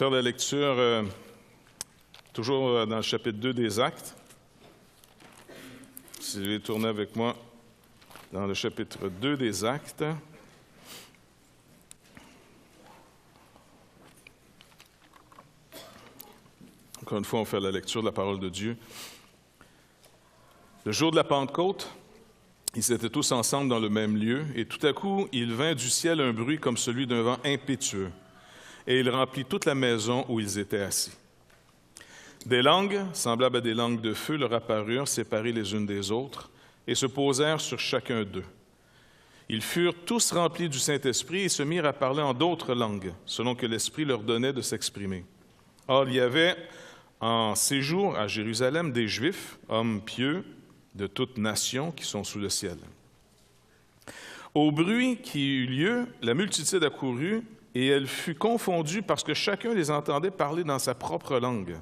Faire la lecture toujours dans le chapitre 2 des Actes. Si vous voulez tourner avec moi dans le chapitre 2 des Actes. Encore une fois, on fait la lecture de la parole de Dieu. Le jour de la Pentecôte, ils étaient tous ensemble dans le même lieu, et tout à coup, il vint du ciel un bruit comme celui d'un vent impétueux, et il remplit toute la maison où ils étaient assis. Des langues, semblables à des langues de feu, leur apparurent, séparées les unes des autres, et se posèrent sur chacun d'eux. Ils furent tous remplis du Saint-Esprit et se mirent à parler en d'autres langues, selon que l'Esprit leur donnait de s'exprimer. Or, il y avait en séjour à Jérusalem des Juifs, hommes pieux, de toute nation qui sont sous le ciel. Au bruit qui eut lieu, la multitude accourut, et elle fut confondue parce que chacun les entendait parler dans sa propre langue.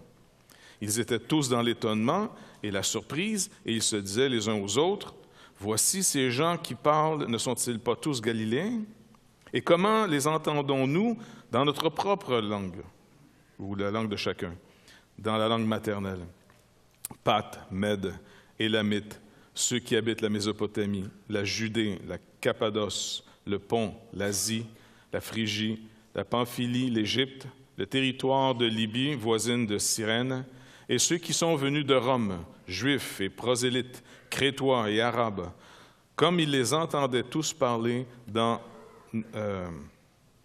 Ils étaient tous dans l'étonnement et la surprise, et ils se disaient les uns aux autres, « Voici ces gens qui parlent, ne sont-ils pas tous Galiléens? Et comment les entendons-nous dans notre propre langue, ou la langue de chacun, dans la langue maternelle? Path, Mède, Élamites, ceux qui habitent la Mésopotamie, la Judée, la Cappadoce, le Pont, l'Asie, la Phrygie, la Pamphylie, l'Égypte, le territoire de Libye, voisine de Cyrène, et ceux qui sont venus de Rome, Juifs et prosélytes, Crétois et Arabes, comme ils les entendaient tous parler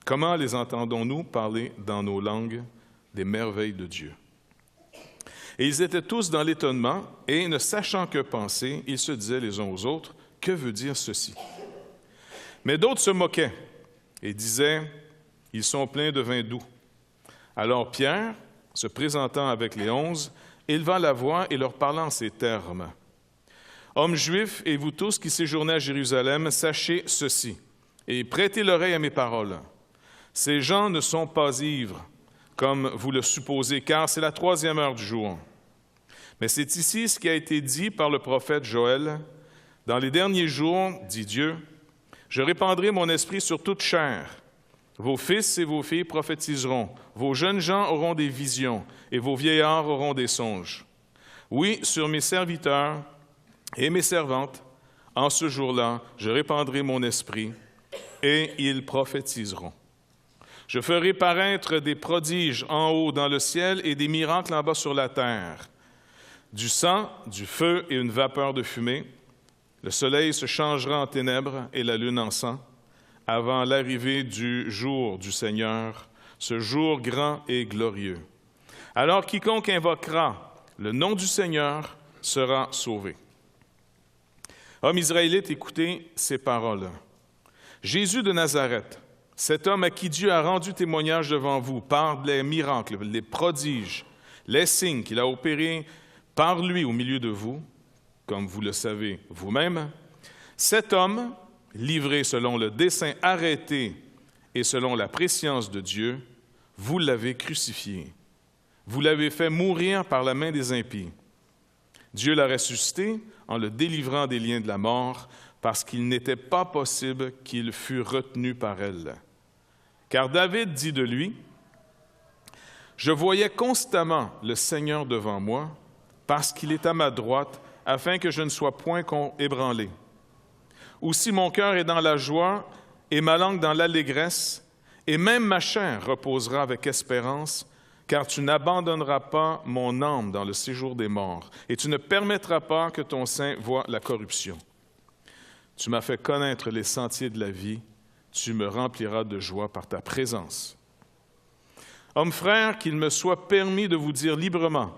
comment les entendons-nous parler dans nos langues des merveilles de Dieu? Et ils étaient tous dans l'étonnement, et ne sachant que penser, ils se disaient les uns aux autres, « Que veut dire ceci? » Mais d'autres se moquaient et disaient, « Ils sont pleins de vin doux. » Alors Pierre, se présentant avec les 11, éleva la voix et leur parla en ces termes. « Hommes juifs et vous tous qui séjournez à Jérusalem, sachez ceci, et prêtez l'oreille à mes paroles. Ces gens ne sont pas ivres, comme vous le supposez, car c'est la 3e heure du jour. Mais c'est ici ce qui a été dit par le prophète Joël. Dans les derniers jours, dit Dieu, je répandrai mon esprit sur toute chair. Vos fils et vos filles prophétiseront, vos jeunes gens auront des visions, et vos vieillards auront des songes. Oui, sur mes serviteurs et mes servantes, en ce jour-là, je répandrai mon esprit, et ils prophétiseront. Je ferai paraître des prodiges en haut dans le ciel et des miracles en bas sur la terre. Du sang, du feu et une vapeur de fumée. Le soleil se changera en ténèbres et la lune en sang, avant l'arrivée du jour du Seigneur, ce jour grand et glorieux. Alors quiconque invoquera le nom du Seigneur sera sauvé. » Hommes israélites, écoutez ces paroles. Jésus de Nazareth, cet homme à qui Dieu a rendu témoignage devant vous par les miracles, les prodiges, les signes qu'il a opérés par lui au milieu de vous, comme vous le savez vous-même, cet homme, livré selon le dessein arrêté et selon la prescience de Dieu, vous l'avez crucifié. Vous l'avez fait mourir par la main des impies. Dieu l'a ressuscité en le délivrant des liens de la mort, parce qu'il n'était pas possible qu'il fût retenu par elle. Car David dit de lui, « Je voyais constamment le Seigneur devant moi, parce qu'il est à ma droite, afin que je ne sois point ébranlé. Aussi mon cœur est dans la joie, et ma langue dans l'allégresse, et même ma chair reposera avec espérance, car tu n'abandonneras pas mon âme dans le séjour des morts, et tu ne permettras pas que ton sein voie la corruption. Tu m'as fait connaître les sentiers de la vie, tu me rempliras de joie par ta présence. Hommes frères, qu'il me soit permis de vous dire librement,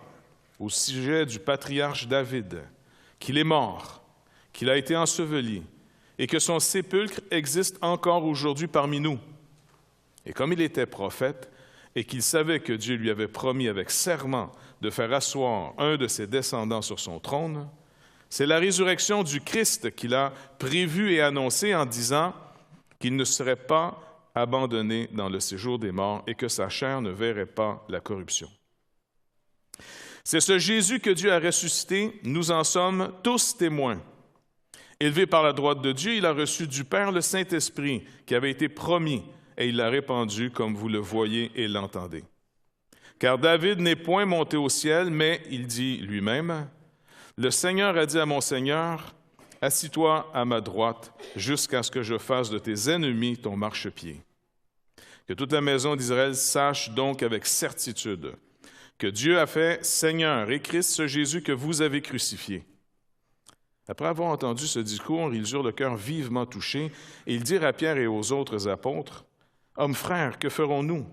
au sujet du patriarche David, qu'il est mort, qu'il a été enseveli, et que son sépulcre existe encore aujourd'hui parmi nous. Et comme il était prophète, et qu'il savait que Dieu lui avait promis avec serment de faire asseoir un de ses descendants sur son trône, c'est la résurrection du Christ qu'il a prévue et annoncée en disant qu'il ne serait pas abandonné dans le séjour des morts et que sa chair ne verrait pas la corruption. C'est ce Jésus que Dieu a ressuscité, nous en sommes tous témoins. Élevé par la droite de Dieu, il a reçu du Père le Saint-Esprit qui avait été promis et il l'a répandu comme vous le voyez et l'entendez. Car David n'est point monté au ciel, mais il dit lui-même, « Le Seigneur a dit à mon Seigneur, assis-toi à ma droite, jusqu'à ce que je fasse de tes ennemis ton marchepied. » Que toute la maison d'Israël sache donc avec certitude que Dieu a fait Seigneur et Christ ce Jésus que vous avez crucifié. Après avoir entendu ce discours, ils eurent le cœur vivement touché, et ils dirent à Pierre et aux autres apôtres, « Hommes frères, que ferons-nous? »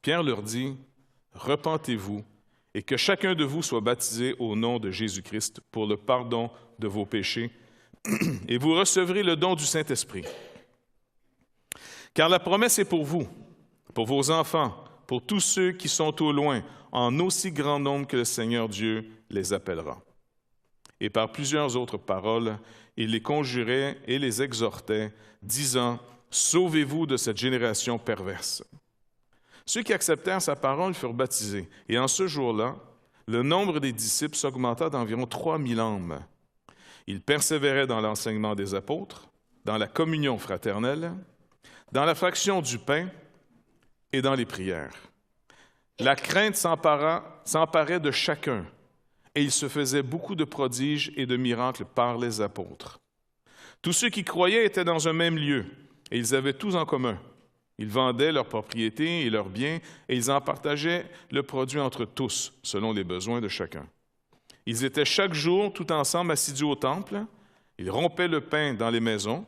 Pierre leur dit, « Repentez-vous, et que chacun de vous soit baptisé au nom de Jésus-Christ pour le pardon de vos péchés, et vous recevrez le don du Saint-Esprit. Car la promesse est pour vous, pour vos enfants, pour tous ceux qui sont au loin, en aussi grand nombre que le Seigneur Dieu les appellera. » Et par plusieurs autres paroles, il les conjurait et les exhortait, disant, « Sauvez-vous de cette génération perverse. » Ceux qui acceptèrent sa parole furent baptisés, et en ce jour-là, le nombre des disciples s'augmenta d'environ 3000 âmes. Ils persévéraient dans l'enseignement des apôtres, dans la communion fraternelle, dans la fraction du pain et dans les prières. La crainte s'emparait de chacun, et il se faisait beaucoup de prodiges et de miracles par les apôtres. Tous ceux qui croyaient étaient dans un même lieu, et ils avaient tous en commun. Ils vendaient leurs propriétés et leurs biens, et ils en partageaient le produit entre tous, selon les besoins de chacun. Ils étaient chaque jour tout ensemble assidus au temple, ils rompaient le pain dans les maisons,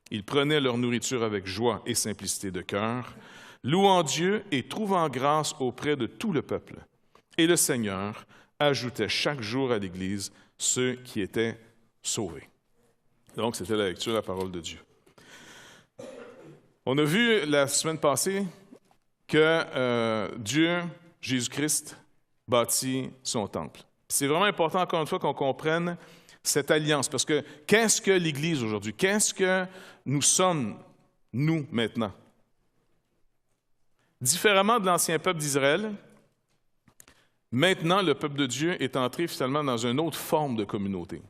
ils prenaient leur nourriture avec joie et simplicité de cœur, louant Dieu et trouvant grâce auprès de tout le peuple. Et le Seigneur ajoutait chaque jour à l'Église ceux qui étaient sauvés. Donc, c'était la lecture de la parole de Dieu. On a vu la semaine passée que Dieu, Jésus-Christ, bâtit son temple. C'est vraiment important, encore une fois, qu'on comprenne cette alliance, parce que qu'est-ce que l'Église aujourd'hui? Qu'est-ce que nous sommes, nous, maintenant? Différemment de l'ancien peuple d'Israël, maintenant, le peuple de Dieu est entré finalement dans une autre forme de communauté.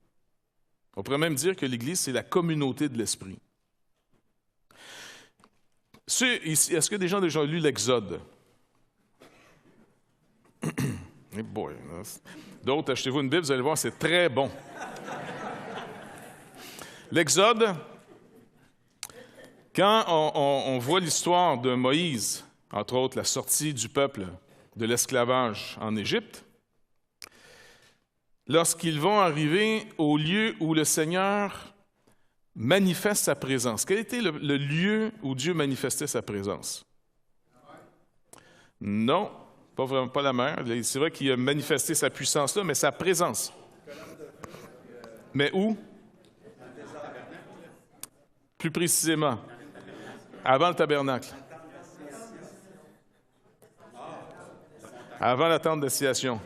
On pourrait même dire que l'Église, c'est la communauté de l'Esprit. Est-ce que des gens ont déjà lu l'Exode? Hey boy. D'autres, achetez-vous une Bible, vous allez voir, c'est très bon. L'Exode, quand on voit l'histoire de Moïse, entre autres la sortie du peuple de l'esclavage en Égypte, lorsqu'ils vont arriver au lieu où le Seigneur manifeste sa présence. Quel était le lieu où Dieu manifestait sa présence? Non, pas vraiment, pas la mer. C'est vrai qu'il a manifesté sa puissance là, mais sa présence. Mais où? Plus précisément, avant le tabernacle. Avant la tente d'assignation.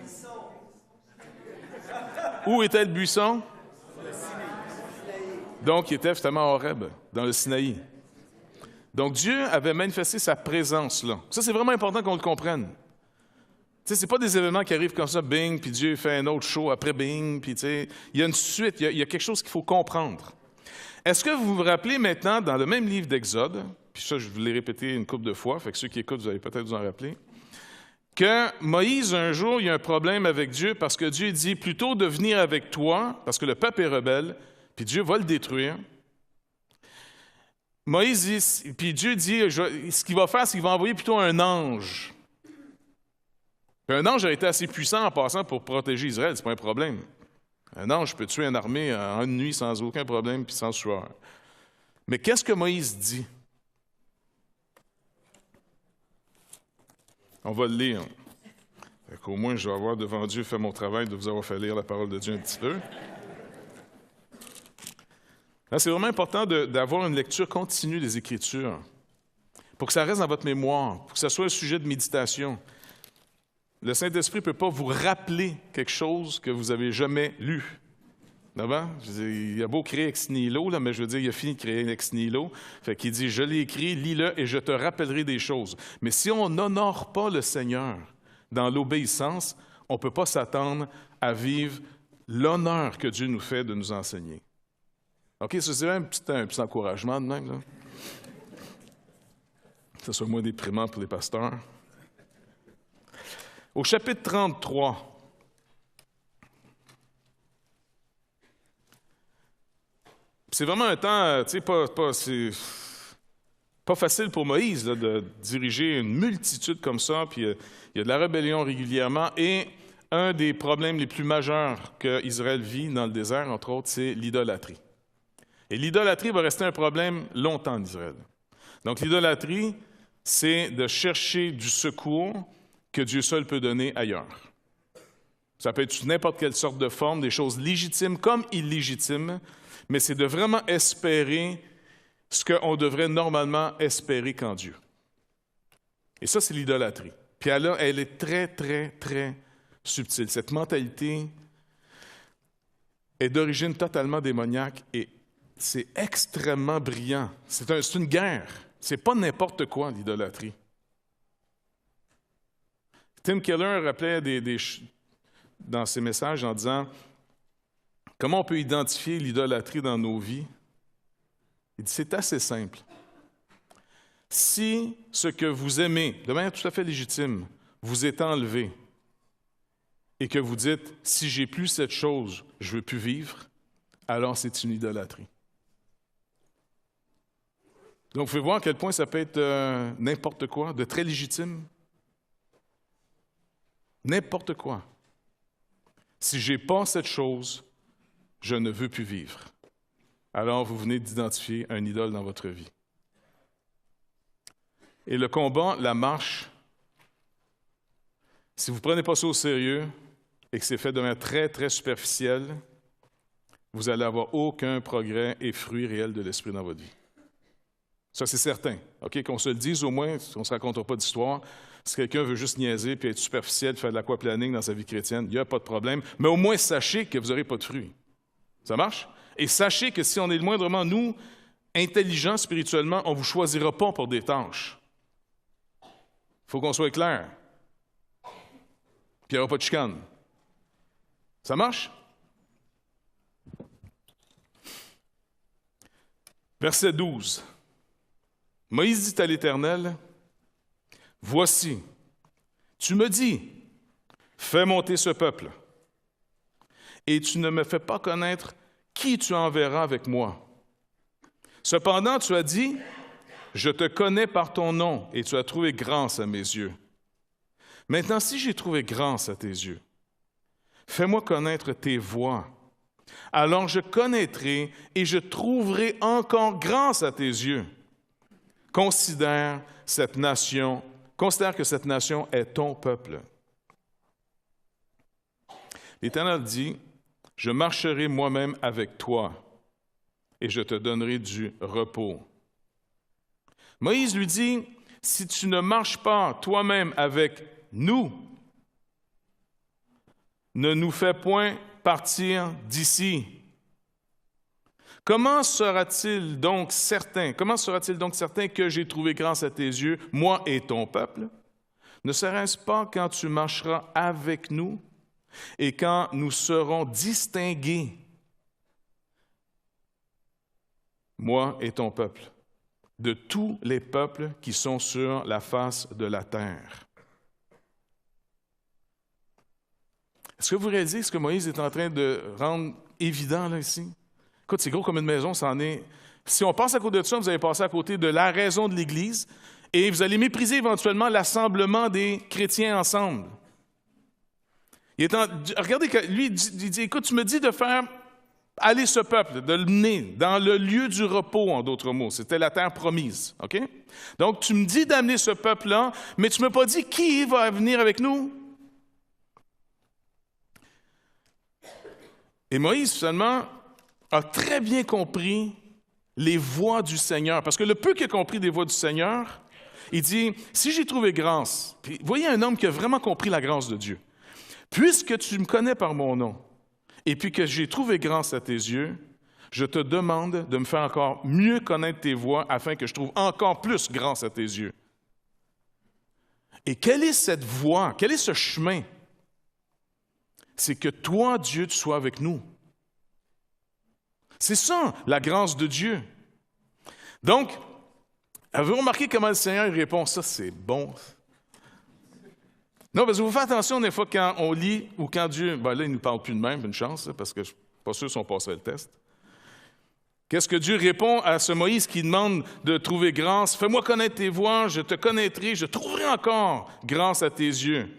Où était le buisson? Donc, il était finalement à Horeb, dans le Sinaï. Donc, Dieu avait manifesté sa présence là. Ça, c'est vraiment important qu'on le comprenne. Tu sais, ce n'est pas des événements qui arrivent comme ça, bing, puis Dieu fait un autre show après bing, puis tu sais, il y a une suite, il y a quelque chose qu'il faut comprendre. Est-ce que vous vous rappelez maintenant, dans le même livre d'Exode, puis ça, je vous l'ai répété une couple de fois, fait que ceux qui écoutent, vous allez peut-être vous en rappeler, que Moïse, un jour, il y a un problème avec Dieu parce que Dieu dit, plutôt de venir avec toi, parce que le peuple est rebelle, puis Dieu va le détruire. Moïse dit, puis Dieu dit, ce qu'il va faire, c'est qu'il va envoyer plutôt un ange. Puis un ange a été assez puissant en passant pour protéger Israël, c'est pas un problème. Un ange peut tuer une armée en une nuit sans aucun problème puis sans sueur. Mais qu'est-ce que Moïse dit? On va le lire. Au moins, je vais avoir devant Dieu fait mon travail de vous avoir fait lire la parole de Dieu un petit peu. C'est vraiment important d'avoir une lecture continue des Écritures pour que ça reste dans votre mémoire, pour que ça soit un sujet de méditation. Le Saint-Esprit ne peut pas vous rappeler quelque chose que vous n'avez jamais lu. D'accord? Il a beau créer ex nihilo, là, mais je veux dire, il a fini de créer ex nihilo. Fait qu'il dit, je l'ai écrit, lis-le et je te rappellerai des choses. Mais si on n'honore pas le Seigneur dans l'obéissance, on ne peut pas s'attendre à vivre l'honneur que Dieu nous fait de nous enseigner. OK, ça c'est un petit encouragement de même, là. Que ce soit moins déprimant pour les pasteurs. Au chapitre 33, c'est vraiment un temps, tu sais, pas facile pour Moïse là, de diriger une multitude comme ça, puis il y a de la rébellion régulièrement, et un des problèmes les plus majeurs qu'Israël vit dans le désert, entre autres, c'est l'idolâtrie. Et l'idolâtrie va rester un problème longtemps en Israël. Donc l'idolâtrie, c'est de chercher du secours que Dieu seul peut donner ailleurs. Ça peut être sous n'importe quelle sorte de forme, des choses légitimes comme illégitimes, mais c'est de vraiment espérer ce qu'on devrait normalement espérer qu'en Dieu. Et ça, c'est l'idolâtrie. Puis elle est très, très, très subtile. Cette mentalité est d'origine totalement démoniaque et c'est extrêmement brillant. C'est une guerre. C'est pas n'importe quoi, l'idolâtrie. Tim Keller rappelait dans ses messages en disant comment on peut identifier l'idolâtrie dans nos vies. Il dit c'est assez simple. Si ce que vous aimez, de manière tout à fait légitime, vous est enlevé et que vous dites « si j'ai plus cette chose, je ne veux plus vivre », alors c'est une idolâtrie. Donc, vous pouvez voir à quel point ça peut être n'importe quoi, de très légitime. N'importe quoi. Si je n'ai pas cette chose, je ne veux plus vivre. Alors, vous venez d'identifier un idole dans votre vie. Et le combat, la marche, si vous ne prenez pas ça au sérieux et que c'est fait de manière très, très superficielle, vous n'allez avoir aucun progrès et fruit réel de l'Esprit dans votre vie. Ça, c'est certain. OK? Qu'on se le dise au moins, on ne se racontera pas d'histoire. Si quelqu'un veut juste niaiser puis être superficiel, faire de l'aquaplaning dans sa vie chrétienne, il n'y a pas de problème. Mais au moins, sachez que vous n'aurez pas de fruits. Ça marche? Et sachez que si on est le moindrement, nous, intelligents spirituellement, on ne vous choisira pas pour des tâches. Il faut qu'on soit clair. Puis il n'y aura pas de chicane. Ça marche? Verset 12. Moïse dit à l'Éternel, « Voici, tu me dis, fais monter ce peuple, et tu ne me fais pas connaître qui tu enverras avec moi. Cependant, tu as dit, je te connais par ton nom, et tu as trouvé grâce à mes yeux. Maintenant, si j'ai trouvé grâce à tes yeux, fais-moi connaître tes voies. Alors je connaîtrai et je trouverai encore grâce à tes yeux. Considère que cette nation est ton peuple. » L'Éternel dit, « Je marcherai moi-même avec toi, et je te donnerai du repos. » Moïse lui dit, « Si tu ne marches pas toi-même avec nous, ne nous fais point partir d'ici. » Comment sera-t-il donc certain que j'ai trouvé grâce à tes yeux, moi et ton peuple? Ne serait-ce pas quand tu marcheras avec nous et quand nous serons distingués, moi et ton peuple, de tous les peuples qui sont sur la face de la terre? Est-ce que vous réalisez ce que Moïse est en train de rendre évident là ici? Écoute, c'est gros comme une maison, ça en est. Si on passe à côté de ça, vous allez passer à côté de la raison de l'Église et vous allez mépriser éventuellement l'assemblement des chrétiens ensemble. Regardez, lui, il dit, écoute, tu me dis de faire aller ce peuple, de le mener dans le lieu du repos, en d'autres mots. C'était la terre promise, OK? Donc, tu me dis d'amener ce peuple-là, mais tu ne m'as pas dit qui va venir avec nous. Et Moïse, finalement, a très bien compris les voies du Seigneur. Parce que le peu qu'il a compris des voies du Seigneur, il dit, si j'ai trouvé grâce, puis voyez un homme qui a vraiment compris la grâce de Dieu, puisque tu me connais par mon nom, et puis que j'ai trouvé grâce à tes yeux, je te demande de me faire encore mieux connaître tes voies afin que je trouve encore plus grâce à tes yeux. Et quelle est cette voie? Quel est ce chemin? C'est que toi, Dieu, tu sois avec nous. C'est ça, la grâce de Dieu. Donc, avez-vous remarqué comment le Seigneur répond? Ça, c'est bon. Non, parce que vous faites attention des fois quand on lit ou quand Dieu... là, il ne nous parle plus de même, une chance, parce que je ne suis pas sûr si on passerait le test. Qu'est-ce que Dieu répond à ce Moïse qui demande de trouver grâce? « Fais-moi connaître tes voies, je te connaîtrai, je trouverai encore grâce à tes yeux. »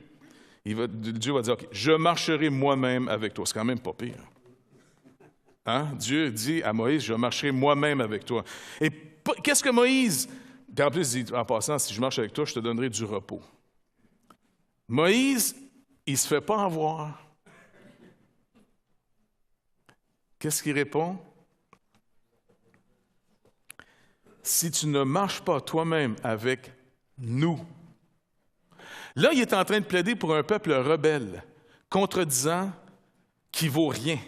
Dieu va dire, okay, « Je marcherai moi-même avec toi. » C'est quand même pas pire. Hein? Dieu dit à Moïse, « Je marcherai moi-même avec toi. » Et qu'est-ce que Moïse... Puis en plus, il dit, en passant, « Si je marche avec toi, je te donnerai du repos. » Moïse, il ne se fait pas avoir. Qu'est-ce qu'il répond? Si tu ne marches pas toi-même avec nous. Là, il est en train de plaider pour un peuple rebelle, contredisant, qui vaut rien.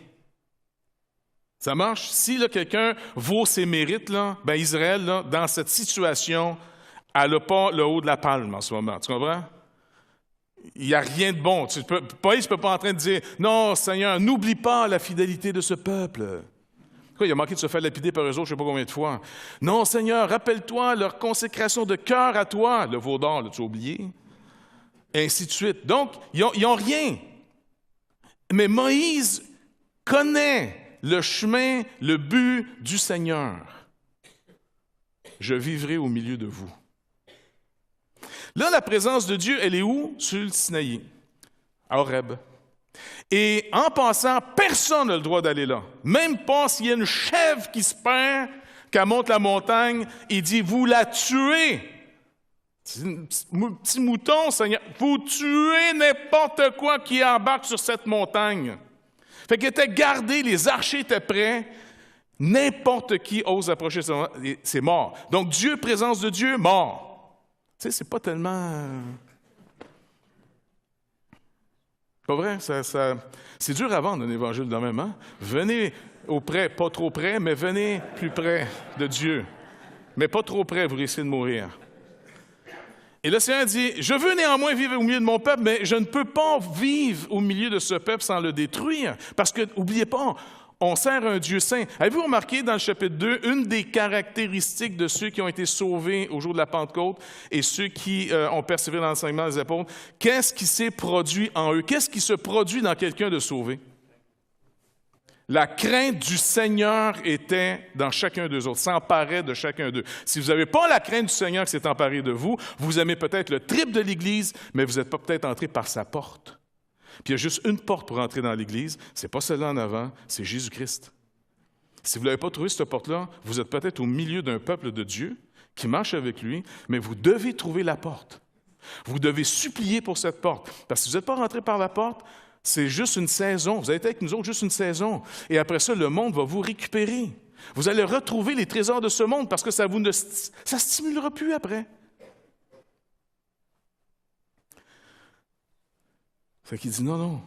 Ça marche? Si là, quelqu'un vaut ses mérites, là, ben Israël, là, dans cette situation, elle n'a pas le haut de la palme en ce moment. Tu comprends? Il n'y a rien de bon. Moïse ne peut pas en train de dire « Non, Seigneur, n'oublie pas la fidélité de ce peuple. » Il a manqué de se faire lapider par eux autres, je ne sais pas combien de fois. « Non, Seigneur, rappelle-toi leur consécration de cœur à toi. » Le veau d'or, l'as-tu oublié? Et ainsi de suite. Donc, ils n'ont rien. Mais Moïse connaît le chemin, le but du Seigneur. « Je vivrai au milieu de vous. » Là, la présence de Dieu, elle est où? Sur le Sinaï, à Horeb. Et en passant, personne n'a le droit d'aller là. Même pas s'il y a une chèvre qui se perd, qu'elle monte la montagne, il dit, vous la tuez. C'est un petit mouton, Seigneur. Vous tuez n'importe quoi qui embarque sur cette montagne. Fait qu'il était gardé, les archers étaient prêts. N'importe qui ose approcher, c'est mort. Donc Dieu, présence de Dieu, mort. Tu sais, c'est pas tellement... Pas vrai? C'est dur à vendre un évangile de même, hein? Venez auprès, pas trop près, mais venez plus près de Dieu. Mais pas trop près, vous risquez de mourir. Et le Seigneur dit, « Je veux néanmoins vivre au milieu de mon peuple, mais je ne peux pas vivre au milieu de ce peuple sans le détruire. » Parce que, n'oubliez pas, on sert un Dieu saint. Avez-vous remarqué dans le chapitre 2, une des caractéristiques de ceux qui ont été sauvés au jour de la Pentecôte et ceux qui ont persévéré dans l'enseignement des apôtres, qu'est-ce qui s'est produit en eux? Qu'est-ce qui se produit dans quelqu'un de sauvé? La crainte du Seigneur était dans chacun d'eux autres, s'emparait de chacun d'eux. Si vous n'avez pas la crainte du Seigneur qui s'est emparé de vous, vous aimez peut-être le triple de l'Église, mais vous n'êtes pas peut-être entré par sa porte. Puis il y a juste une porte pour entrer dans l'Église, ce n'est pas celle-là en avant, c'est Jésus-Christ. Si vous ne l'avez pas trouvé, cette porte-là, vous êtes peut-être au milieu d'un peuple de Dieu qui marche avec lui, mais vous devez trouver la porte. Vous devez supplier pour cette porte. Parce que si vous n'êtes pas rentré par la porte, c'est juste une saison. Vous allez être avec nous autres juste une saison. Et après ça, le monde va vous récupérer. Vous allez retrouver les trésors de ce monde parce que ça ne stimulera plus après. Fait qu'il dit, non,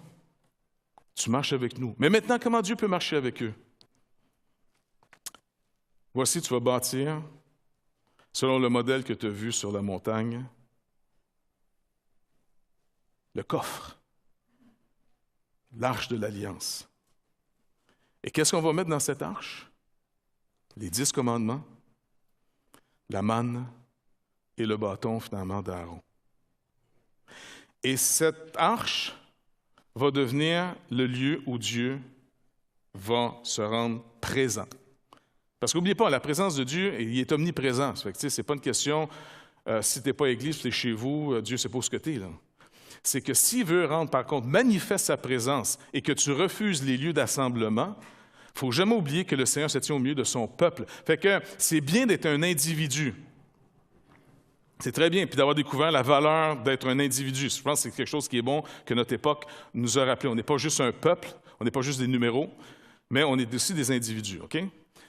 tu marches avec nous. Mais maintenant, comment Dieu peut marcher avec eux? Voici, tu vas bâtir, selon le modèle que tu as vu sur la montagne, le coffre, l'arche de l'Alliance. Et qu'est-ce qu'on va mettre dans cette arche? Les 10 commandements, la manne et le bâton, finalement, d'Aaron. Et cette arche va devenir le lieu où Dieu va se rendre présent. Parce qu'oubliez pas, la présence de Dieu, il est omniprésent. Ce n'est pas une question, si tu n'es pas église, tu es chez vous, Dieu ne sait pas où tu es. C'est que s'il veut rendre, par contre, manifeste sa présence et que tu refuses les lieux d'assemblement, il ne faut jamais oublier que le Seigneur se tient au milieu de son peuple. Fait que c'est bien d'être un individu. C'est très bien, puis d'avoir découvert la valeur d'être un individu. Je pense que c'est quelque chose qui est bon, que notre époque nous a rappelé. On n'est pas juste un peuple, on n'est pas juste des numéros, mais on est aussi des individus, OK?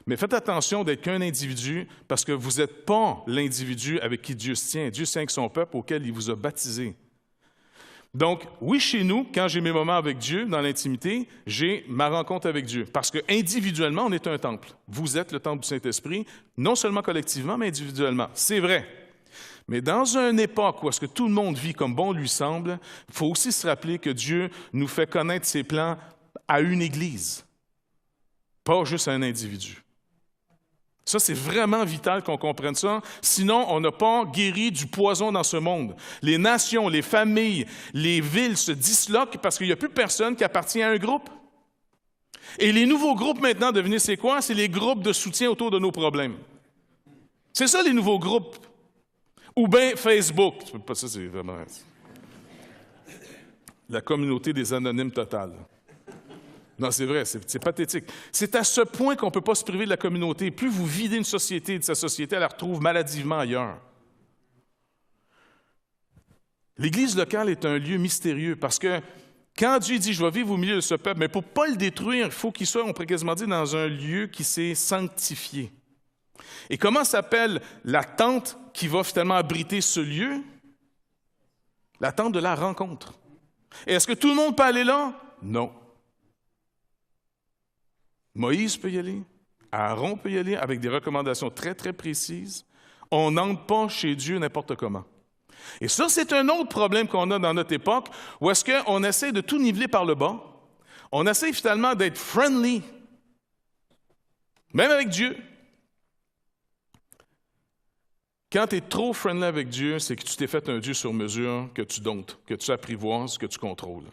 Mais faites attention d'être qu'un individu, parce que vous n'êtes pas l'individu avec qui Dieu se tient. Dieu se tient avec son peuple auquel il vous a baptisé. Donc, oui, chez nous, quand j'ai mes moments avec Dieu, dans l'intimité, j'ai ma rencontre avec Dieu. Parce qu'individuellement, on est un temple. Vous êtes le temple du Saint-Esprit, non seulement collectivement, mais individuellement. C'est vrai. Mais dans une époque où est-ce que tout le monde vit comme bon lui semble, il faut aussi se rappeler que Dieu nous fait connaître ses plans à une Église, pas juste à un individu. Ça, c'est vraiment vital qu'on comprenne ça. Sinon, on n'a pas guéri du poison dans ce monde. Les nations, les familles, les villes se disloquent parce qu'il n'y a plus personne qui appartient à un groupe. Et les nouveaux groupes maintenant, devenez c'est quoi? C'est les groupes de soutien autour de nos problèmes. C'est ça, les nouveaux groupes. Ou bien Facebook. Ça, c'est vraiment... La communauté des anonymes totales. Non, c'est vrai, c'est pathétique. C'est à ce point qu'on ne peut pas se priver de la communauté. Plus vous videz une société de sa société, elle la retrouve maladivement ailleurs. L'Église locale est un lieu mystérieux parce que quand Dieu dit « Je vais vivre au milieu de ce peuple », mais pour ne pas le détruire, il faut qu'il soit, on pourrait quasiment dire, dans un lieu qui s'est sanctifié. Et comment s'appelle la tente qui va finalement abriter ce lieu? La tente de la rencontre. Et est-ce que tout le monde peut aller là? Non. Moïse peut y aller, Aaron peut y aller, avec des recommandations très, très précises. On n'entre pas chez Dieu n'importe comment. Et ça, c'est un autre problème qu'on a dans notre époque, où est-ce qu'on essaie de tout niveler par le bas. On essaie finalement d'être friendly, même avec Dieu. Quand tu es trop friendly avec Dieu, c'est que tu t'es fait un Dieu sur mesure, que tu domptes, que tu apprivoises, que tu contrôles.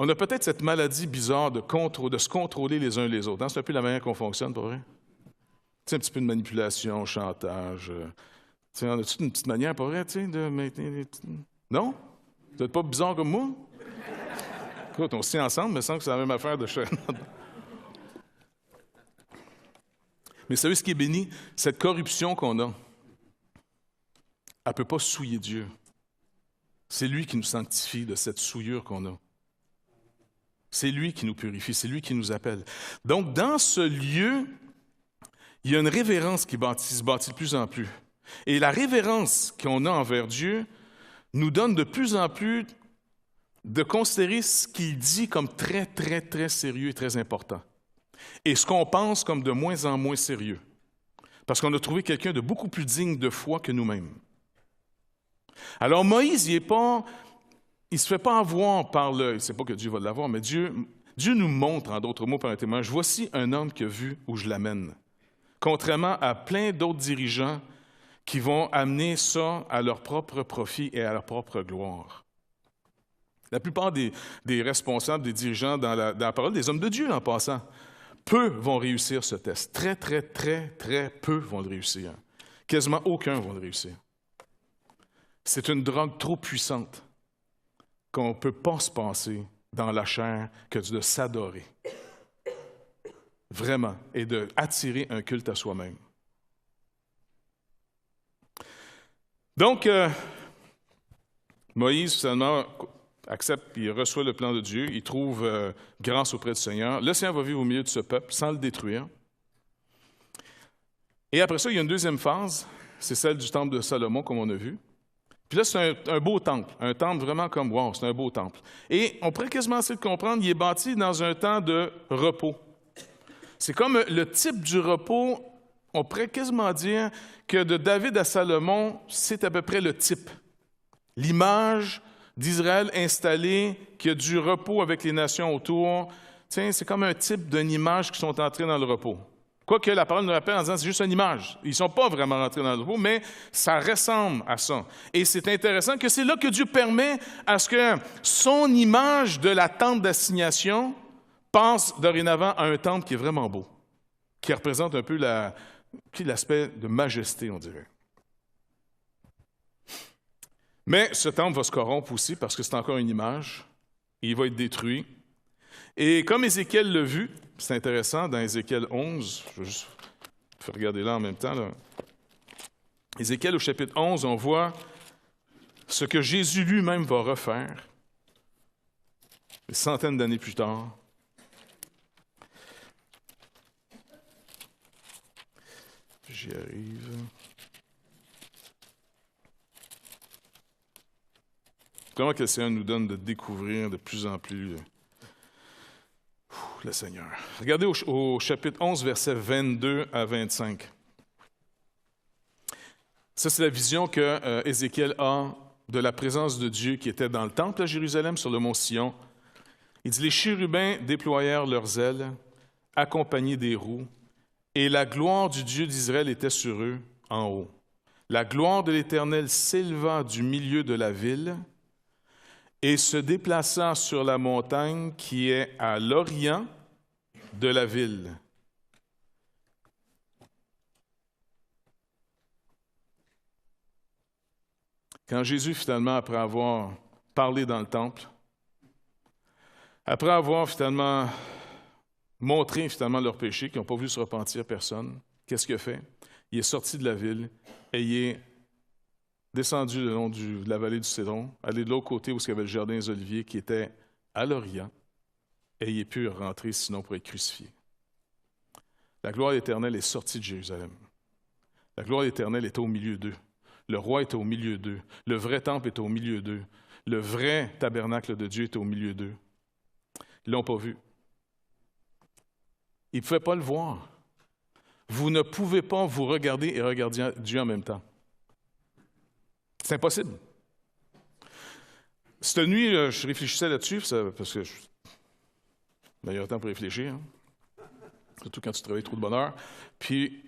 On a peut-être cette maladie bizarre de se contrôler les uns les autres. Hein? C'est un peu la manière qu'on fonctionne, pas vrai? Tu sais, un petit peu de manipulation, chantage. Tu sais, on a-tu une petite manière, pas vrai, tu sais, de maintenir les... Non? Vous n'êtes pas bizarre comme moi? Écoute, on se tient ensemble, mais il me semble que c'est la même affaire de chaîne. Mais vous savez ce qui est béni? Cette corruption qu'on a, elle ne peut pas souiller Dieu. C'est lui qui nous sanctifie de cette souillure qu'on a. C'est lui qui nous purifie, c'est lui qui nous appelle. Donc, dans ce lieu, il y a une révérence qui se bâtit de plus en plus. Et la révérence qu'on a envers Dieu nous donne de plus en plus de considérer ce qu'il dit comme très, très, très sérieux et très important. Et ce qu'on pense comme de moins en moins sérieux. Parce qu'on a trouvé quelqu'un de beaucoup plus digne de foi que nous-mêmes. Alors, Moïse, il ne se fait pas avoir par le... C'est pas que Dieu va l'avoir, mais Dieu nous montre, en d'autres mots, par un témoignage, voici un homme qui a vu où je l'amène. Contrairement à plein d'autres dirigeants qui vont amener ça à leur propre profit et à leur propre gloire. La plupart des responsables, des dirigeants dans la parole, des hommes de Dieu en passant, peu vont réussir ce test. Très, très, très, très peu vont le réussir. Quasiment aucun vont le réussir. C'est une drogue trop puissante qu'on ne peut pas se passer dans la chair que de s'adorer. Vraiment. Et d'attirer un culte à soi-même. Donc, Moïse, finalement, accepte, il reçoit le plan de Dieu, il trouve grâce auprès du Seigneur. Le Seigneur va vivre au milieu de ce peuple sans le détruire. Et après ça, il y a une deuxième phase, c'est celle du temple de Salomon, comme on a vu. Puis là, c'est un beau temple, un temple vraiment comme, wow, c'est un beau temple. Et on pourrait quasiment essayer de comprendre, il est bâti dans un temps de repos. C'est comme le type du repos, on pourrait quasiment dire que de David à Salomon, c'est à peu près le type. L'image d'Israël installé, qui a du repos avec les nations autour, tiens, c'est comme un type d'une image qui sont entrés dans le repos. Quoique la parole nous rappelle en disant que c'est juste une image. Ils ne sont pas vraiment rentrés dans le repos, mais ça ressemble à ça. Et c'est intéressant que c'est là que Dieu permet à ce que son image de la tente d'assignation passe dorénavant à un temple qui est vraiment beau, qui représente un peu l'aspect de majesté, on dirait. Mais ce temple va se corrompre aussi parce que c'est encore une image. Et il va être détruit. Et comme Ézéchiel l'a vu, c'est intéressant, dans Ézéchiel 11, je vais juste faire regarder là en même temps. Là. Ézéchiel au chapitre 11, on voit ce que Jésus lui-même va refaire des centaines d'années plus tard. J'y arrive. Comment que le Seigneur nous donne de découvrir de plus en plus le Seigneur. Regardez au chapitre 11, versets 22 à 25. Ça, c'est la vision que Ézéchiel a de la présence de Dieu qui était dans le temple à Jérusalem, sur le mont Sion. Il dit, « Les chérubins déployèrent leurs ailes, accompagnés des roues, et la gloire du Dieu d'Israël était sur eux en haut. La gloire de l'Éternel s'éleva du milieu de la ville et se déplaça sur la montagne qui est à l'orient de la ville. Quand Jésus, finalement, après avoir parlé dans le temple, après avoir finalement montré finalement leur péché, qui n'ont pas voulu se repentir personne, qu'est-ce qu'il a fait? Il est sorti de la ville et il est descendu le long de la vallée du Cédron, allé de l'autre côté où il y avait le jardin des Oliviers qui était à l'orient, et il est pu rentrer sinon pour être crucifié. La gloire éternelle est sortie de Jérusalem. La gloire éternelle était au milieu d'eux. Le roi était au milieu d'eux. Le vrai temple était au milieu d'eux. Le vrai tabernacle de Dieu était au milieu d'eux. Ils ne l'ont pas vu. Ils ne pouvaient pas le voir. Vous ne pouvez pas vous regarder et regarder Dieu en même temps. C'est impossible. Cette nuit, je réfléchissais là-dessus, parce que j'ai meilleur temps pour réfléchir, hein? Surtout quand tu travailles trop de bonne heure. Puis,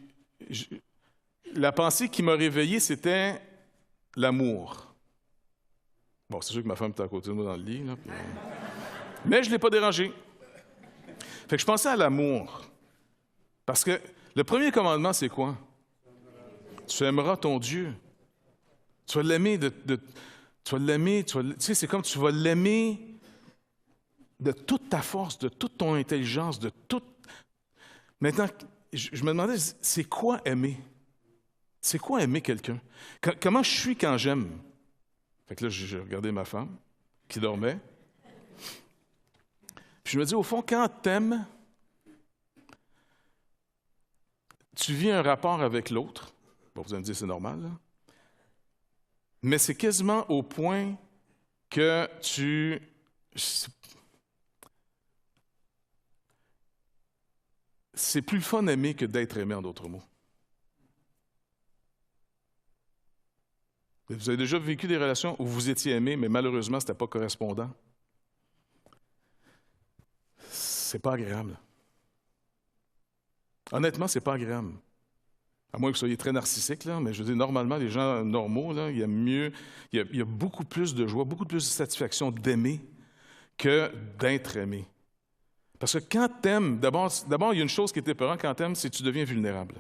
la pensée qui m'a réveillé, c'était l'amour. Bon, c'est sûr que ma femme était à côté de moi dans le lit, là, puis, mais je ne l'ai pas dérangée. Fait que je pensais à l'amour. Parce que le premier commandement, c'est quoi? Tu aimeras ton Dieu. Tu vas l'aimer tu vas l'aimer, tu sais, c'est comme tu vas l'aimer de toute ta force, de toute ton intelligence, de toute... Maintenant, je me demandais, c'est quoi aimer? C'est quoi aimer quelqu'un? Comment je suis quand j'aime? Fait que là, j'ai regardé ma femme, qui dormait. Puis je me dis, au fond, quand t'aimes, tu vis un rapport avec l'autre. Bon, vous allez me dire, c'est normal, là. Mais c'est quasiment au point que c'est plus le fun d'aimer que d'être aimé, en d'autres mots. Vous avez déjà vécu des relations où vous étiez aimé, mais malheureusement, ce n'était pas correspondant. C'est pas agréable. Honnêtement, c'est pas agréable. À moins que vous soyez très narcissique, là, mais je veux dire, normalement, les gens normaux, là, il y a beaucoup plus de joie, beaucoup plus de satisfaction d'aimer que d'être aimé. Parce que quand tu aimes, d'abord, il y a une chose qui est épeurante quand tu aimes, c'est que tu deviens vulnérable.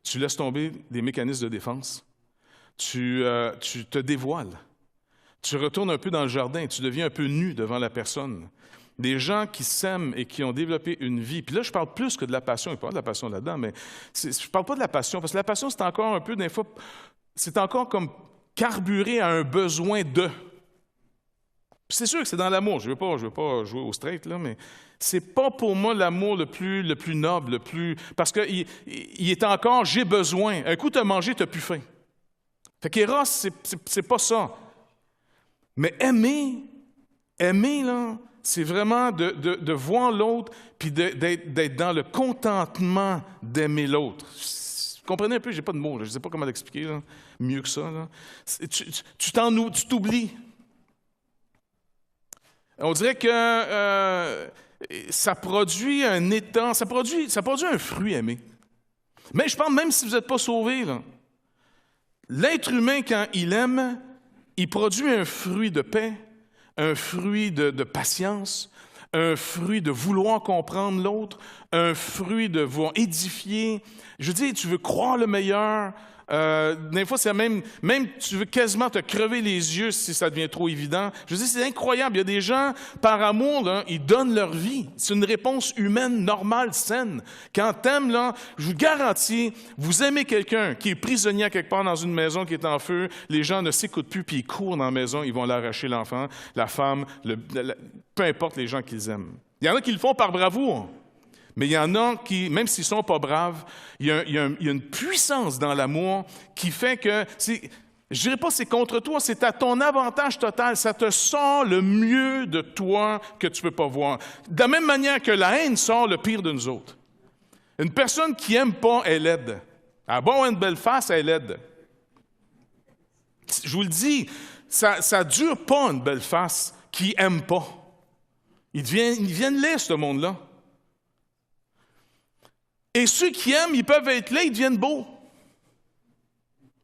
Tu laisses tomber des mécanismes de défense. Tu te dévoiles. Tu retournes un peu dans le jardin, tu deviens un peu nu devant la personne. Des gens qui s'aiment et qui ont développé une vie. Puis là, je parle plus que de la passion. Il n'y a pas de la passion là-dedans, mais je ne parle pas de la passion, parce que la passion, c'est encore un peu, des fois, c'est encore comme carburé à un besoin de. Puis c'est sûr que c'est dans l'amour. Je ne veux pas jouer au straight, là, mais c'est pas pour moi l'amour le plus noble, parce qu'il est encore, j'ai besoin. Un coup, tu as mangé, tu n'as plus faim. Fait qu'Eros, c'est pas ça. Mais aimer, là, c'est vraiment de voir l'autre puis d'être dans le contentement d'aimer l'autre. Vous comprenez un peu? J'ai pas de mots, là. Je ne sais pas comment l'expliquer là, mieux que ça. Là. Tu t'oublies. On dirait que ça produit un étang, ça produit un fruit aimé. Mais je pense, même si vous n'êtes pas sauvé, là, l'être humain, quand il aime, il produit un fruit de paix, un fruit de patience, un fruit de vouloir comprendre l'autre, un fruit de vouloir édifier. Je veux dire, tu veux croire le meilleur. Des fois, c'est même tu veux quasiment te crever les yeux si ça devient trop évident. Je veux dire, c'est incroyable. Il y a des gens, par amour, là, ils donnent leur vie. C'est une réponse humaine, normale, saine. Quand t'aimes, là, je vous garantis, vous aimez quelqu'un qui est prisonnier quelque part dans une maison qui est en feu, les gens ne s'écoutent plus, puis ils courent dans la maison, ils vont l'arracher l'enfant, la femme, peu importe les gens qu'ils aiment. Il y en a qui le font par bravoure. Mais il y en a qui, même s'ils ne sont pas braves, il y a une puissance dans l'amour qui fait que, je ne dirais pas c'est contre toi, c'est à ton avantage total. Ça te sort le mieux de toi que tu ne peux pas voir. De la même manière que la haine sort le pire de nous autres. Une personne qui n'aime pas est laide. Elle a beau une belle face, elle est laide. Je vous le dis, ça ne dure pas une belle face qui n'aime pas. Ils viennent laids, ce monde-là. Et ceux qui aiment, ils peuvent être laids, ils deviennent beaux.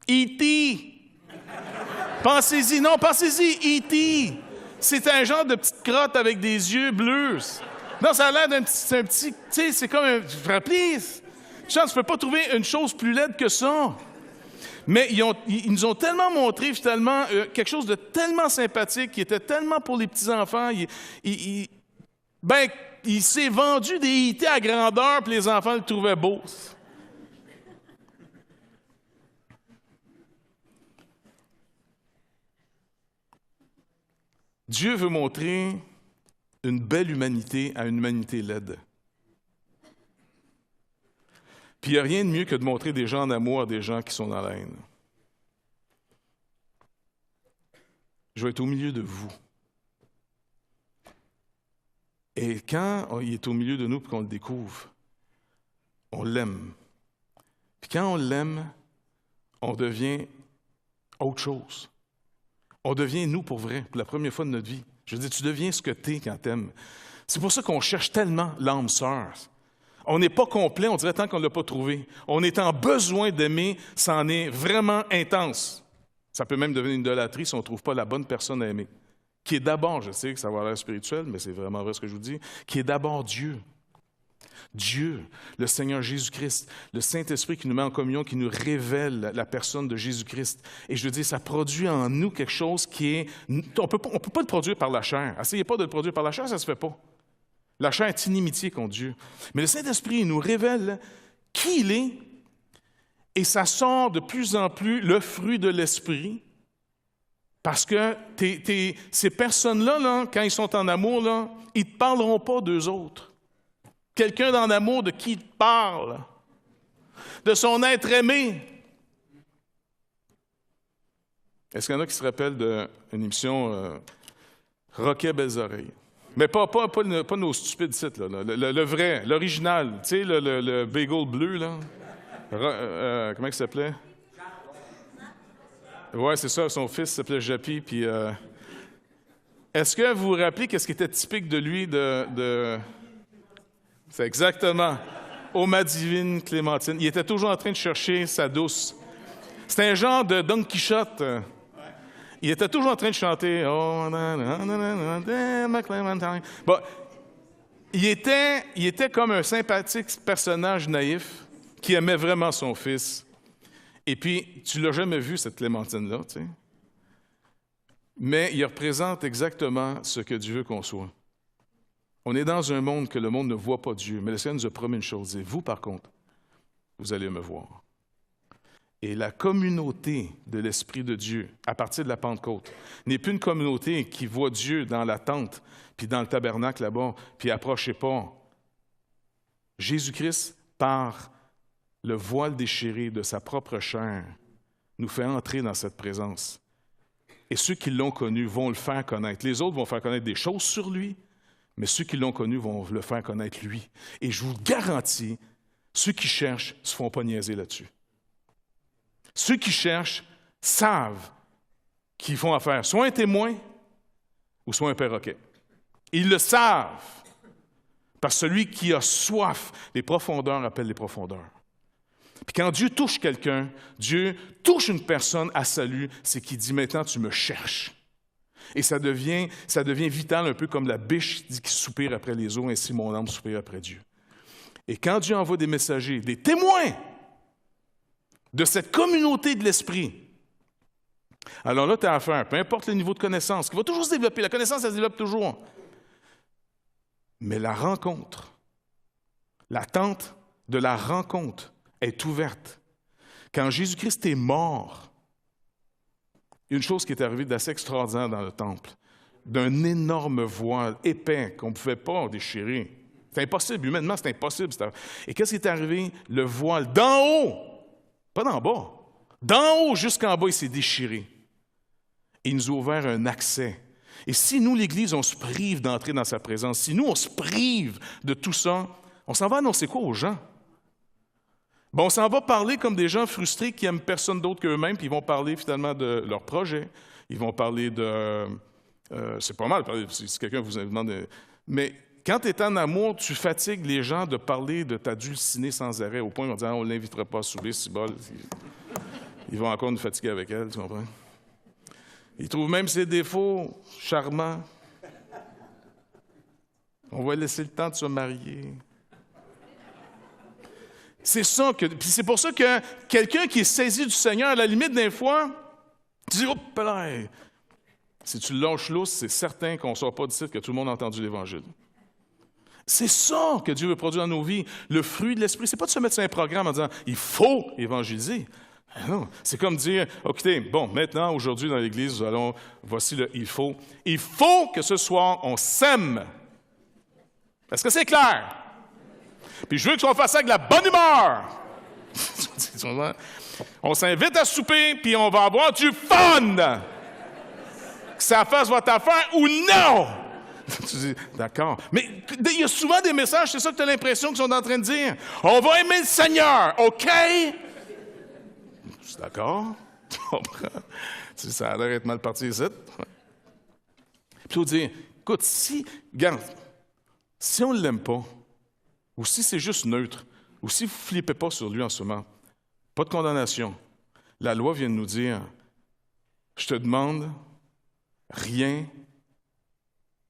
E.T. Pensez-y, non, pensez-y, E.T. C'est un genre de petite crotte avec des yeux bleus. Non, ça a l'air d'un petit, tu sais, c'est comme un... Rappelez, chance, tu ne peux pas trouver une chose plus laide que ça. Mais ils nous ont tellement montré, finalement, quelque chose de tellement sympathique, qui était tellement pour les petits-enfants. Il s'est vendu des E.T. à grandeur, puis les enfants le trouvaient beau. Dieu veut montrer une belle humanité à une humanité laide. Puis il n'y a rien de mieux que de montrer des gens en amour à des gens qui sont dans la haine. Je vais être au milieu de vous. Et quand il est au milieu de nous et qu'on le découvre, on l'aime. Puis quand on l'aime, on devient autre chose. On devient nous pour vrai, pour la première fois de notre vie. Je veux dire, tu deviens ce que tu es quand tu aimes. C'est pour ça qu'on cherche tellement l'âme sœur. On n'est pas complet, on dirait tant qu'on ne l'a pas trouvé. On est en besoin d'aimer, ça en est vraiment intense. Ça peut même devenir une idolâtrie si on ne trouve pas la bonne personne à aimer. Qui est d'abord, je sais que ça va l'air spirituel, mais c'est vraiment vrai ce que je vous dis, qui est d'abord Dieu. Dieu, le Seigneur Jésus-Christ, le Saint-Esprit qui nous met en communion, qui nous révèle la personne de Jésus-Christ. Et je veux dire, ça produit en nous quelque chose qui est... On peut pas le produire par la chair. Essayez pas de le produire par la chair, ça ne se fait pas. La chair est inimitié contre Dieu. Mais le Saint-Esprit il nous révèle qui il est, et ça sort de plus en plus le fruit de l'Esprit, parce que ces personnes-là, là, quand ils sont en amour, là, ils ne te parleront pas d'eux autres. Quelqu'un dans l'amour de qui il te parle, de son être aimé. Est-ce qu'il y en a qui se rappellent d'une émission Roquet Belles Oreilles? Mais pas nos stupides sites, là, le vrai, l'original, tu sais, le bagel bleu, là. Comment il s'appelait? Oui, c'est ça, son fils s'appelait Jappy, puis... Est-ce que vous vous rappelez qu'est-ce qui était typique de lui, C'est exactement. Ô ma divine Clémentine. Il était toujours en train de chercher sa douce. C'était un genre de Don Quichotte. Il était toujours en train de chanter. Oh, ma Clémentine. Bon, il était comme un sympathique personnage naïf qui aimait vraiment son fils. Et puis, tu ne l'as jamais vu, cette Clémentine-là, tu sais. Mais il représente exactement ce que Dieu veut qu'on soit. On est dans un monde que le monde ne voit pas Dieu, mais le Seigneur nous a promis une chose, et vous, par contre, vous allez me voir. Et la communauté de l'Esprit de Dieu, à partir de la Pentecôte, n'est plus une communauté qui voit Dieu dans la tente, puis dans le tabernacle là-bas, puis approchez pas. Jésus-Christ, par le voile déchiré de sa propre chair, nous fait entrer dans cette présence. Et ceux qui l'ont connu vont le faire connaître. Les autres vont faire connaître des choses sur lui, mais ceux qui l'ont connu vont le faire connaître lui. Et je vous garantis, ceux qui cherchent ne se font pas niaiser là-dessus. Ceux qui cherchent savent qu'ils font affaire soit un témoin ou soit un perroquet. Ils le savent, parce que celui qui a soif, les profondeurs appellent les profondeurs. Puis quand Dieu touche quelqu'un, Dieu touche une personne à salut, c'est qu'il dit maintenant tu me cherches. Et ça devient vital, un peu comme la biche dit qui soupire après les eaux, ainsi mon âme soupire après Dieu. Et quand Dieu envoie des messagers, des témoins de cette communauté de l'Esprit, alors là, tu as affaire, peu importe le niveau de connaissance, qui va toujours se développer, la connaissance, elle se développe toujours. Mais la rencontre, l'attente de la rencontre est ouverte. Quand Jésus-Christ est mort, une chose qui est arrivée d'assez extraordinaire dans le temple, d'un énorme voile épais qu'on ne pouvait pas déchirer. C'est impossible, humainement, c'est impossible. Et qu'est-ce qui est arrivé? Le voile d'en haut, pas d'en bas, d'en haut jusqu'en bas, il s'est déchiré. Et il nous a ouvert un accès. Et si nous, l'Église, on se prive d'entrer dans sa présence, si nous, on se prive de tout ça, on s'en va annoncer quoi aux gens? Bon, on s'en va parler comme des gens frustrés qui n'aiment personne d'autre qu'eux-mêmes, puis ils vont parler finalement de leur projet. Ils vont parler de... c'est pas mal, si quelqu'un vous demande... Mais Quand tu es en amour, tu fatigues les gens de parler de ta dulcinée sans arrêt, au point où ils vont dire « on ne l'invitera pas à souper, c'est bol. » Ils vont encore nous fatiguer avec elle, tu comprends? Ils trouvent même ses défauts charmants. On va laisser le temps de se marier. C'est ça que. Puis c'est pour ça que quelqu'un qui est saisi du Seigneur, à la limite, des fois, tu dis, oh, là, si tu lâches l'os, c'est certain qu'on ne sort pas d'ici que tout le monde a entendu l'Évangile. C'est ça que Dieu veut produire dans nos vies. Le fruit de l'Esprit, c'est pas de se mettre sur un programme en disant, il faut évangéliser. Non, c'est comme dire, OK, bon, maintenant, aujourd'hui, dans l'Église, voici le « il faut ». Il faut que ce soir, on s'aime. Est-ce que c'est clair? Puis je veux qu'on fasse ça avec la bonne humeur. On s'invite à souper, puis on va avoir du fun. Que ça fasse votre affaire ou non. Tu dis, d'accord. Mais il y a souvent des messages, c'est ça que tu as l'impression qu'ils sont en train de dire. On va aimer le Seigneur, OK? Je suis d'accord. Tu comprends? Ça a l'air d'être mal parti ici. Puis on dit, écoute, regarde, si on ne l'aime pas, ou si c'est juste neutre, ou si vous ne flippez pas sur lui en ce moment, pas de condamnation. La loi vient de nous dire, je te demande rien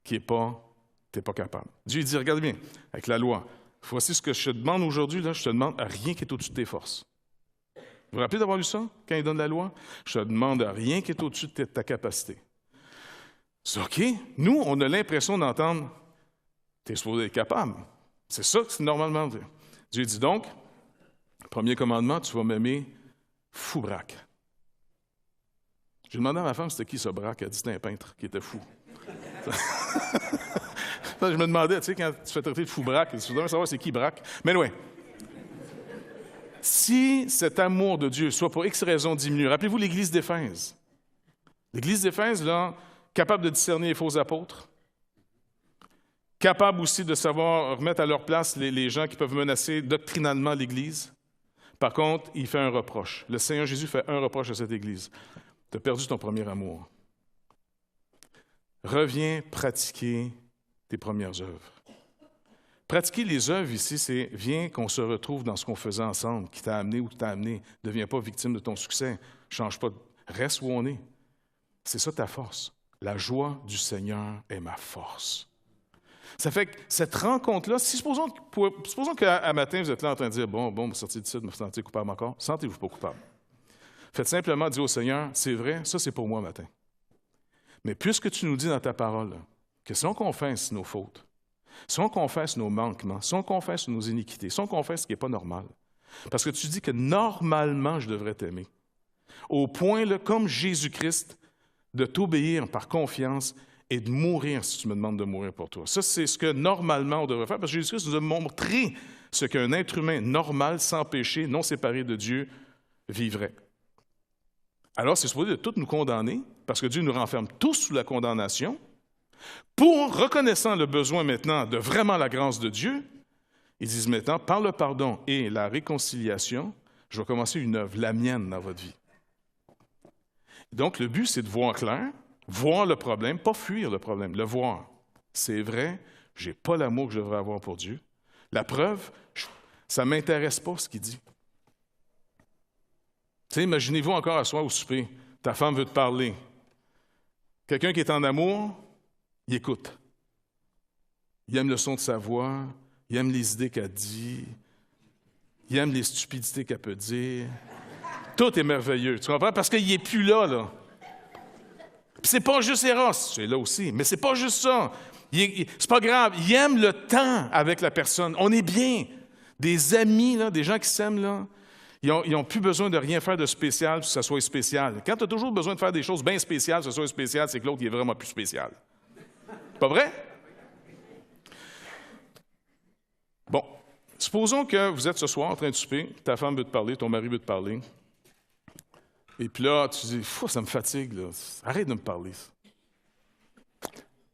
qui n'est pas, tu n'es pas capable. Dieu dit, regarde bien, avec la loi, voici ce que je te demande aujourd'hui, là, je te demande rien qui est au-dessus de tes forces. Vous vous rappelez d'avoir lu ça, quand il donne la loi? Je te demande rien qui est au-dessus de ta capacité. C'est OK. Nous, on a l'impression d'entendre, tu es supposé être capable. C'est ça que c'est normalement. Dieu dit donc, premier commandement, tu vas m'aimer fou braque. J'ai demandé à ma femme c'était qui ce braque. Elle a dit c'était un peintre qui était fou. Je me demandais, tu sais, quand tu fais traiter de fou braque, tu veux savoir c'est qui braque. Mais oui. Si cet amour de Dieu, soit pour X raisons, diminue, rappelez-vous l'Église d'Éphèse. L'Église d'Éphèse, là, capable de discerner les faux apôtres, capable aussi de savoir remettre à leur place les gens qui peuvent menacer doctrinalement l'Église. Par contre, il fait un reproche. Le Seigneur Jésus fait un reproche à cette Église. Tu as perdu ton premier amour. Reviens pratiquer tes premières œuvres. Pratiquer les œuvres ici, c'est viens qu'on se retrouve dans ce qu'on faisait ensemble, qui t'a amené ou qui t'a amené. Ne deviens pas victime de ton succès. Change pas. Reste où on est. C'est ça ta force. La joie du Seigneur est ma force. Ça fait que cette rencontre-là, supposons qu'à matin, vous êtes là en train de dire, bon, vous sortez d'ici, vous vous sentez coupable encore. Sentez-vous pas coupable. Faites simplement dire au Seigneur, c'est vrai, ça c'est pour moi matin. Mais puisque tu nous dis dans ta parole que si on confesse nos fautes, si on confesse nos manquements, si on confesse nos iniquités, si on confesse ce qui n'est pas normal, parce que tu dis que normalement je devrais t'aimer, au point, là, comme Jésus-Christ, de t'obéir par confiance et de mourir si tu me demandes de mourir pour toi. Ça, c'est ce que normalement on devrait faire, parce que Jésus-Christ nous a montré ce qu'un être humain normal, sans péché, non séparé de Dieu, vivrait. Alors, c'est supposé de tout nous condamner, parce que Dieu nous renferme tous sous la condamnation, pour, reconnaissant le besoin maintenant de vraiment la grâce de Dieu, ils disent maintenant, par le pardon et la réconciliation, je vais commencer une œuvre, la mienne, dans votre vie. Donc, le but, c'est de voir clair, voir le problème, pas fuir le problème, le voir. C'est vrai, je n'ai pas l'amour que je devrais avoir pour Dieu. La preuve, ça ne m'intéresse pas ce qu'il dit. Tu sais, imaginez-vous encore à soir au souper, ta femme veut te parler. Quelqu'un qui est en amour, il écoute. Il aime le son de sa voix, il aime les idées qu'elle dit, il aime les stupidités qu'elle peut dire. Tout est merveilleux, tu comprends? Parce qu'il n'est plus là. Puis c'est pas juste Eros, c'est là aussi, mais c'est pas juste ça. C'est pas grave, il aime le temps avec la personne. On est bien. Des amis, là, des gens qui s'aiment, là, ils n'ont plus besoin de rien faire de spécial pour que ça soit spécial. Quand tu as toujours besoin de faire des choses bien spéciales, que ça soit spécial, c'est que l'autre il est vraiment plus spécial. Pas vrai? Bon, supposons que vous êtes ce soir en train de souper, ta femme veut te parler, ton mari veut te parler, et puis là, tu dis, ça me fatigue, là. Arrête de me parler.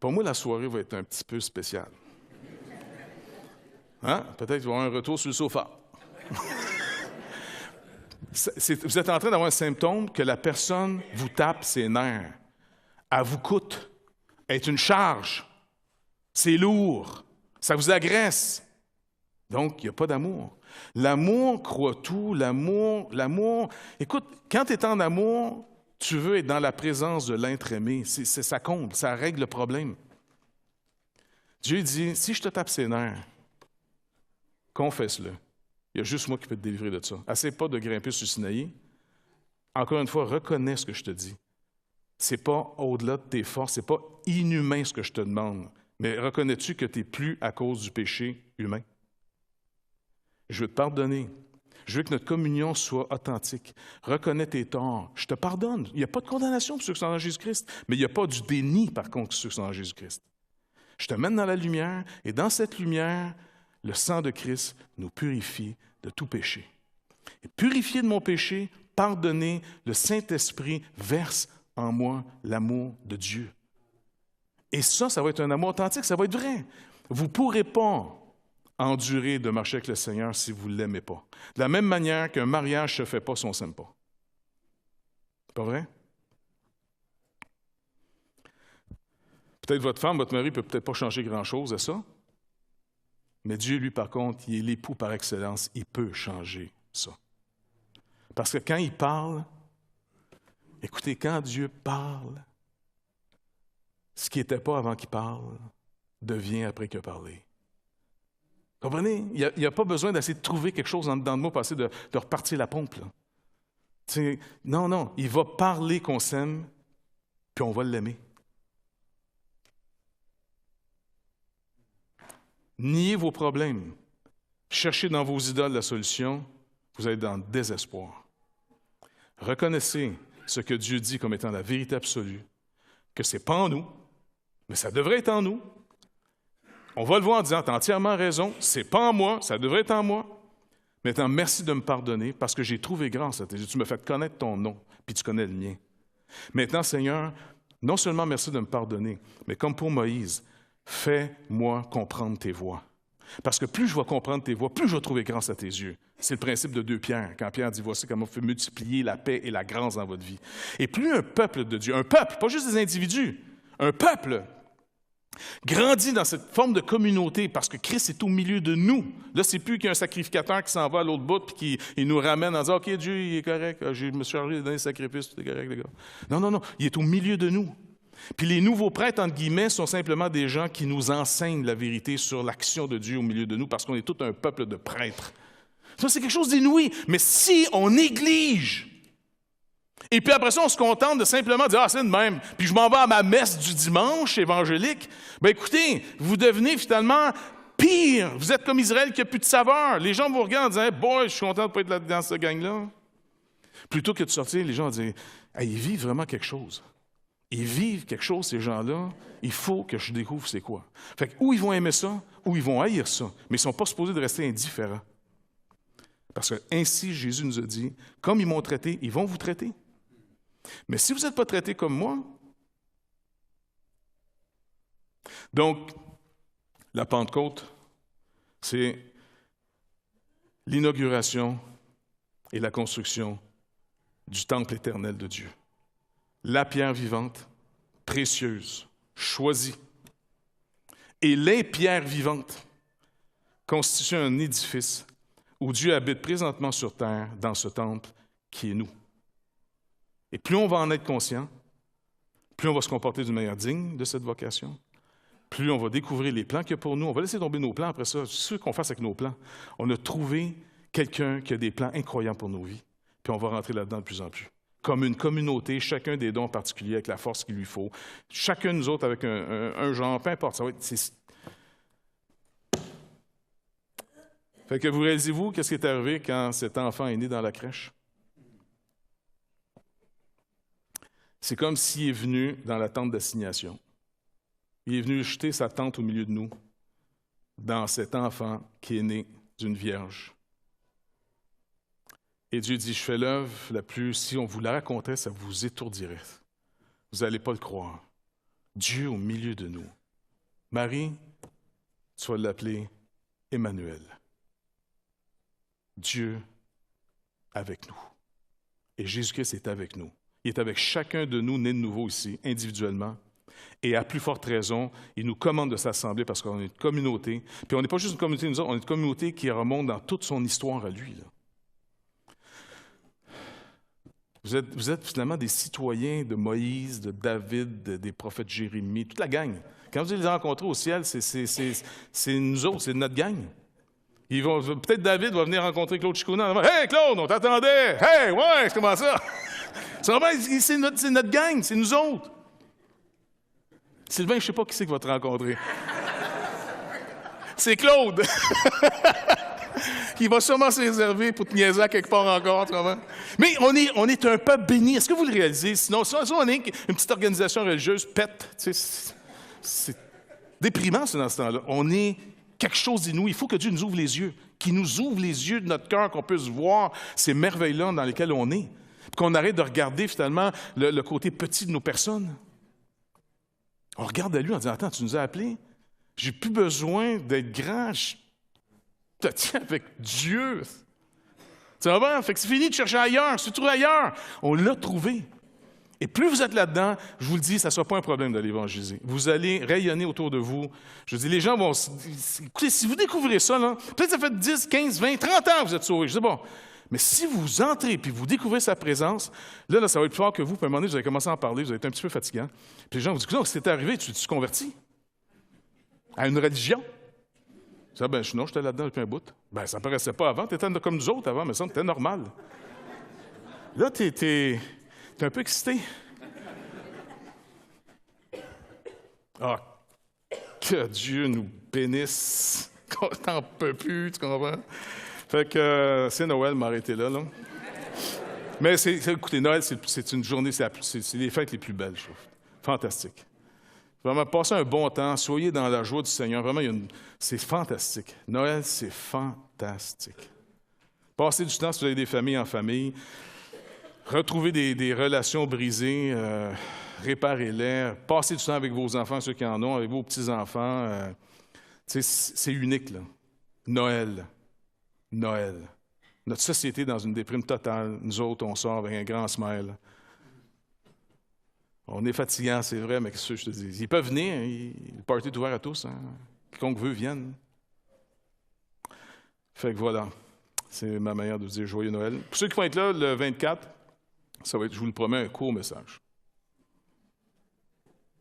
Pour moi, la soirée va être un petit peu spéciale. Hein? Peut-être qu'il va y avoir un retour sur le sofa. Vous êtes en train d'avoir un symptôme que la personne vous tape ses nerfs. Elle vous coûte. Elle est une charge. C'est lourd. Ça vous agresse. Donc, il n'y a pas d'amour. L'amour croit tout, l'amour... Écoute, quand tu es en amour, tu veux être dans la présence de l'être aimé. Ça comble, ça règle le problème. Dieu dit, si je te tape ses nerfs, confesse-le. Il y a juste moi qui peux te délivrer de ça. Essaie pas de grimper sur Sinaï. Encore une fois, reconnais ce que je te dis. C'est pas au-delà de tes forces, c'est pas inhumain ce que je te demande. Mais reconnais-tu que tu n'es plus à cause du péché humain? Je veux te pardonner. Je veux que notre communion soit authentique. Reconnais tes torts. Je te pardonne. Il n'y a pas de condamnation pour ceux qui sont en Jésus-Christ, mais il n'y a pas du déni, par contre, pour ceux qui sont en Jésus-Christ. Je te mène dans la lumière, et dans cette lumière, le sang de Christ nous purifie de tout péché. Et purifié de mon péché, pardonné, le Saint-Esprit verse en moi l'amour de Dieu. Et ça va être un amour authentique, ça va être vrai. Vous ne pourrez pas endurer de marcher avec le Seigneur si vous ne l'aimez pas. De la même manière qu'un mariage ne se fait pas si on ne s'aime pas. C'est pas vrai? Peut-être votre femme, votre mari ne peut peut-être pas changer grand-chose à ça, mais Dieu, lui, par contre, il est l'époux par excellence, il peut changer ça. Parce que quand il parle, écoutez, quand Dieu parle, ce qui n'était pas avant qu'il parle devient après qu'il a parlé. Comprenez? Il n'y a pas besoin d'essayer de trouver quelque chose en dedans de moi pour essayer de repartir la pompe. Là. Non, il va parler qu'on s'aime, puis on va l'aimer. Niez vos problèmes. Cherchez dans vos idoles la solution, vous êtes dans le désespoir. Reconnaissez ce que Dieu dit comme étant la vérité absolue, que ce n'est pas en nous, mais ça devrait être en nous. On va le voir en disant, tu as entièrement raison, c'est pas en moi, ça devrait être en moi. Maintenant, merci de me pardonner parce que j'ai trouvé grâce à tes yeux. Tu m'as fait connaître ton nom, puis tu connais le mien. Maintenant, Seigneur, non seulement merci de me pardonner, mais comme pour Moïse, fais-moi comprendre tes voies. Parce que plus je vais comprendre tes voies, plus je vais trouver grâce à tes yeux. C'est le principe de 2 Pierre, quand Pierre dit, voici comment vous pouvez multiplier la paix et la grâce dans votre vie. Et plus un peuple de Dieu, un peuple, pas juste des individus, un peuple, grandit dans cette forme de communauté parce que Christ est au milieu de nous. Là, c'est plus qu'il y a un sacrificateur qui s'en va à l'autre bout et qui nous ramène en disant « OK, Dieu, il est correct, je me suis chargé de donner le sacrifice, tout est correct, les gars. » Non, il est au milieu de nous. Puis les nouveaux prêtres, entre guillemets, sont simplement des gens qui nous enseignent la vérité sur l'action de Dieu au milieu de nous parce qu'on est tout un peuple de prêtres. Ça, c'est quelque chose d'inouï. Mais si on néglige, et puis après ça, on se contente de simplement dire « Ah, c'est de même, puis je m'en vais à ma messe du dimanche évangélique. » Bien, écoutez, vous devenez finalement pire. Vous êtes comme Israël qui n'a plus de saveur. Les gens vous regardent en disant hey, « Boy, je suis content de ne pas être là dans cette gang-là. » Plutôt que de sortir, les gens disent hey, « Ils vivent vraiment quelque chose. Ils vivent quelque chose, ces gens-là. Il faut que je découvre c'est quoi. » Fait que, ou ils vont aimer ça, ou ils vont haïr ça. Mais ils ne sont pas supposés de rester indifférents. Parce que ainsi, Jésus nous a dit, comme ils m'ont traité, ils vont vous traiter. Mais si vous n'êtes pas traité comme moi, donc, la Pentecôte, c'est l'inauguration et la construction du temple éternel de Dieu. La pierre vivante, précieuse, choisie. Et les pierres vivantes constituent un édifice où Dieu habite présentement sur terre dans ce temple qui est nous. Et plus on va en être conscient, plus on va se comporter d'une manière digne de cette vocation, plus on va découvrir les plans qu'il y a pour nous. On va laisser tomber nos plans après ça. C'est ce qu'on fasse avec nos plans. On a trouvé quelqu'un qui a des plans incroyables pour nos vies. Puis on va rentrer là-dedans de plus en plus. Comme une communauté, chacun des dons particuliers avec la force qu'il lui faut. Chacun de nous autres avec un genre, peu importe. Ça va être, Fait que vous réalisez-vous qu'est-ce qui est arrivé quand cet enfant est né dans la crèche? C'est comme s'il est venu dans la tente d'assignation. Il est venu jeter sa tente au milieu de nous, dans cet enfant qui est né d'une vierge. Et Dieu dit, je fais l'œuvre la plus, si on vous la racontait, ça vous étourdirait. Vous n'allez pas le croire. Dieu au milieu de nous. Marie, tu vas l'appeler Emmanuel. Dieu avec nous. Et Jésus-Christ est avec nous. Il est avec chacun de nous, nés de nouveau ici, individuellement. Et à plus forte raison, il nous commande de s'assembler parce qu'on est une communauté. Puis on n'est pas juste une communauté, nous autres, on est une communauté qui remonte dans toute son histoire à lui. Là. Vous êtes finalement des citoyens de Moïse, de David, des prophètes Jérémie, toute la gang. Quand vous allez les rencontrer au ciel, c'est nous autres, c'est notre gang. Peut-être David va venir rencontrer Claude Chicouna. Hey Claude, on t'attendait! Hey, ouais, comment ça? C'est notre gang, c'est nous autres. Sylvain, je ne sais pas qui c'est qui va te rencontrer. C'est Claude! Qui va sûrement se réserver pour te niaiser à quelque part encore. Mais on est un peuple béni. Est-ce que vous le réalisez? Sinon, si on est une petite organisation religieuse pète, c'est déprimant, ça, dans ce temps-là. On est quelque chose d'inouï. Il faut que Dieu nous ouvre les yeux, qu'il nous ouvre les yeux de notre cœur, qu'on puisse voir ces merveilles-là dans lesquelles on est. Puis qu'on arrête de regarder, finalement, le côté petit de nos personnes. On regarde à lui en disant, attends, tu nous as appelés? J'ai plus besoin d'être grand. Je te tiens avec Dieu. Tu vas voir? Fait que c'est fini de chercher ailleurs. Si tu trouves ailleurs, on l'a trouvé. Et plus vous êtes là-dedans, je vous le dis, ça ne sera pas un problème d'aller évangéliser. Vous allez rayonner autour de vous. Je dis, les gens vont... Écoutez, si vous découvrez ça, là, peut-être que ça fait 10, 15, 20, 30 ans que vous êtes sauvés. Je dis, bon, mais si vous entrez et vous découvrez sa présence, là, ça va être plus fort que vous. Puis à un moment donné, vous allez commencer à en parler, vous allez être un petit peu fatigant. Puis les gens vous disent, non, c'était arrivé, tu te convertis à une religion? Je dis, ben, non, j'étais là-dedans depuis un bout. Ben, ça ne paraissait pas avant. Tu étais comme nous autres avant, mais ça, c'était normal. Là, tu es un peu excité. Ah, que Dieu nous bénisse. Qu'on t'en peut plus, tu comprends? Fait que c'est Noël, m'arrêter là. Mais écoutez, Noël, c'est une journée, c'est les fêtes les plus belles, je trouve. Fantastique. Vraiment, passez un bon temps, soyez dans la joie du Seigneur. Vraiment, c'est fantastique. Noël, c'est fantastique. Passez du temps si vous avez des familles en famille. Retrouvez des relations brisées, réparez-les. Passez du temps avec vos enfants, ceux qui en ont, avec vos petits-enfants. C'est unique, là. Noël. Notre société est dans une déprime totale. Nous autres, on sort avec un grand smile. On est fatigant, c'est vrai, mais qu'est-ce que je te dis? Ils peuvent venir, le party est ouvert à tous. Hein? Quiconque veut, vienne. Fait que voilà, c'est ma manière de vous dire joyeux Noël. Pour ceux qui vont être là, le 24, ça va être, je vous le promets, un court message.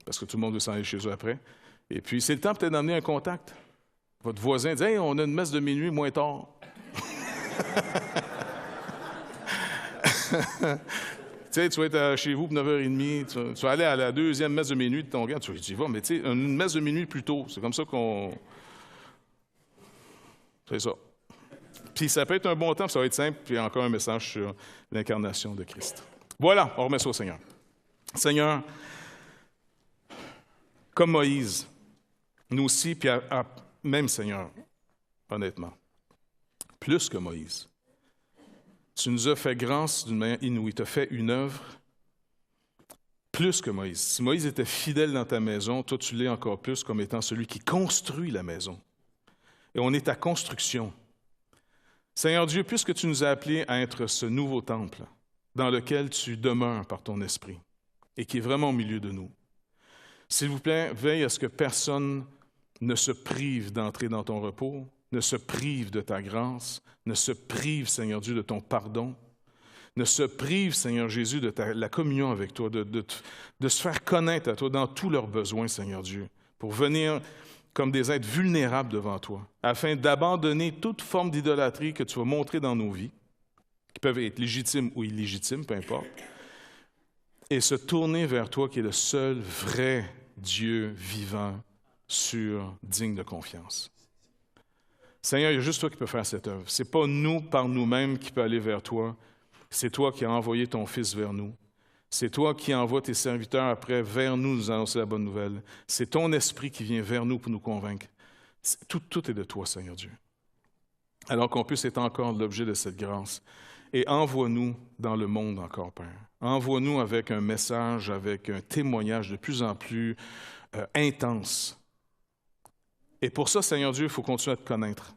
Parce que tout le monde veut s'en aller chez eux après. Et puis, c'est le temps peut-être d'emmener un contact. Votre voisin dit « Hey, on a une messe de minuit moins tard. » Tu sais, tu vas être chez vous pour 9h30, tu vas aller à la deuxième messe de minuit de ton gars, tu y vas, mais tu sais, une messe de minuit plus tôt, c'est comme ça qu'on... C'est ça. Puis ça peut être un bon temps, puis ça va être simple, puis encore un message sur l'incarnation de Christ. Voilà, on remet ça au Seigneur. Seigneur, comme Moïse, nous aussi, puis même Seigneur, honnêtement, plus que Moïse, tu nous as fait grâce d'une manière inouïe. Tu as fait une œuvre plus que Moïse. Si Moïse était fidèle dans ta maison, toi, tu l'es encore plus comme étant celui qui construit la maison. Et on est à construction. Seigneur Dieu, puisque tu nous as appelés à être ce nouveau temple dans lequel tu demeures par ton esprit et qui est vraiment au milieu de nous, s'il vous plaît, veille à ce que personne ne se prive d'entrer dans ton repos, ne se prive de ta grâce, ne se prive, Seigneur Dieu, de ton pardon, ne se prive, Seigneur Jésus, de la communion avec toi, de se faire connaître à toi dans tous leurs besoins, Seigneur Dieu, pour venir comme des êtres vulnérables devant toi, afin d'abandonner toute forme d'idolâtrie que tu vas montrer dans nos vies, qui peuvent être légitimes ou illégitimes, peu importe, et se tourner vers toi qui est le seul vrai Dieu vivant, sûr, digne de confiance. Seigneur, il y a juste toi qui peux faire cette œuvre. Ce n'est pas nous, par nous-mêmes, qui peut aller vers toi. C'est toi qui as envoyé ton Fils vers nous. C'est toi qui envoies tes serviteurs après vers nous annoncer la bonne nouvelle. C'est ton esprit qui vient vers nous pour nous convaincre. Tout est de toi, Seigneur Dieu. Alors qu'on puisse être encore l'objet de cette grâce. Et envoie-nous dans le monde encore, Père. Envoie-nous avec un message, avec un témoignage de plus en plus intense. Et pour ça, Seigneur Dieu, il faut continuer à te connaître.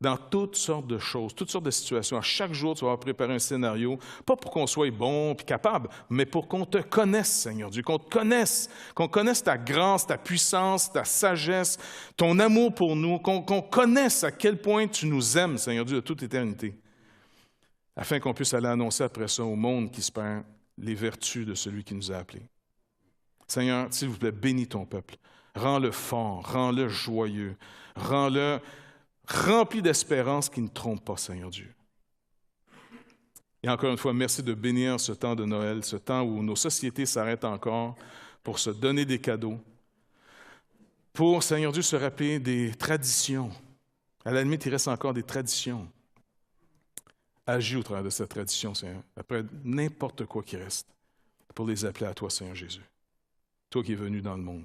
dans toutes sortes de choses, toutes sortes de situations. À chaque jour, tu vas préparer un scénario, pas pour qu'on soit bon et capable, mais pour qu'on te connaisse, Seigneur Dieu, qu'on connaisse ta grâce, ta puissance, ta sagesse, ton amour pour nous, qu'on connaisse à quel point tu nous aimes, Seigneur Dieu, de toute éternité, afin qu'on puisse aller annoncer après ça au monde qui se perd les vertus de celui qui nous a appelés. Seigneur, s'il vous plaît, bénis ton peuple. Rends-le fort, rends-le joyeux, rends-le rempli d'espérance qui ne trompe pas, Seigneur Dieu. Et encore une fois, merci de bénir ce temps de Noël, ce temps où nos sociétés s'arrêtent encore pour se donner des cadeaux, pour, Seigneur Dieu, se rappeler des traditions. À la limite, il reste encore des traditions. Agis au travers de cette tradition, Seigneur, après n'importe quoi qui reste, pour les appeler à toi, Seigneur Jésus. Toi qui es venu dans le monde.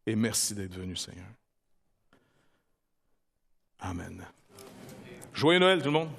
Et merci d'être venu, Seigneur. Amen. Joyeux Noël, tout le monde!